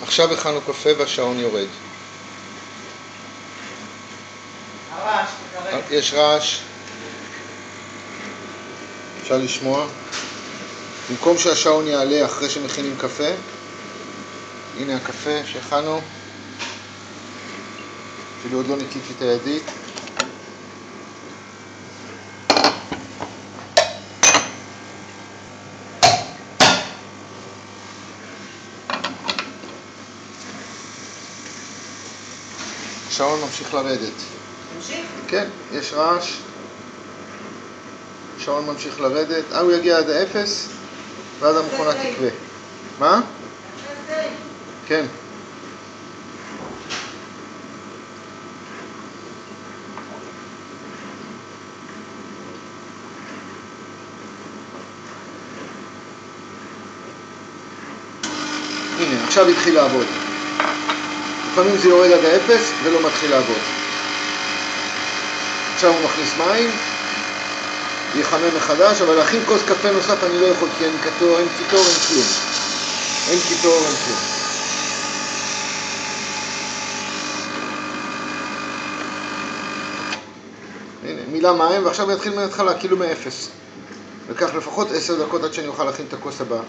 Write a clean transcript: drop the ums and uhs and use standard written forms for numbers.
עכשיו הכנו קפה והשעון יורד. הרעש, תקרב. יש רעש. אפשר לשמוע. במקום שהשעון יעלה אחרי שמכינים קפה, הנה הקפה שהכנו. אפילו עוד לא ניקיתי את הידית. השעון ממשיך לרדת. תמשיך? כן, יש רעש. השעון ממשיך לרדת. הוא יגיע עד האפס, ואז המכונה תקווה. מה? כן. הנה, עכשיו התחיל לעבוד. לפעמים זה יורד עד האפס ולא מתחיל לעבוד. עכשיו הוא מכניס מים, יחמם מחדש, אבל להכין כוס קפה נוסף אני לא יכול, כי אין קיטור, אין כלום. אין קיטור, אין כלום. הנה, מילה מים, ועכשיו יתחיל מההתחלה, כאילו מאפס. וכך לפחות 10 דקות עד שאני אוכל להכין את הכוס הבאה.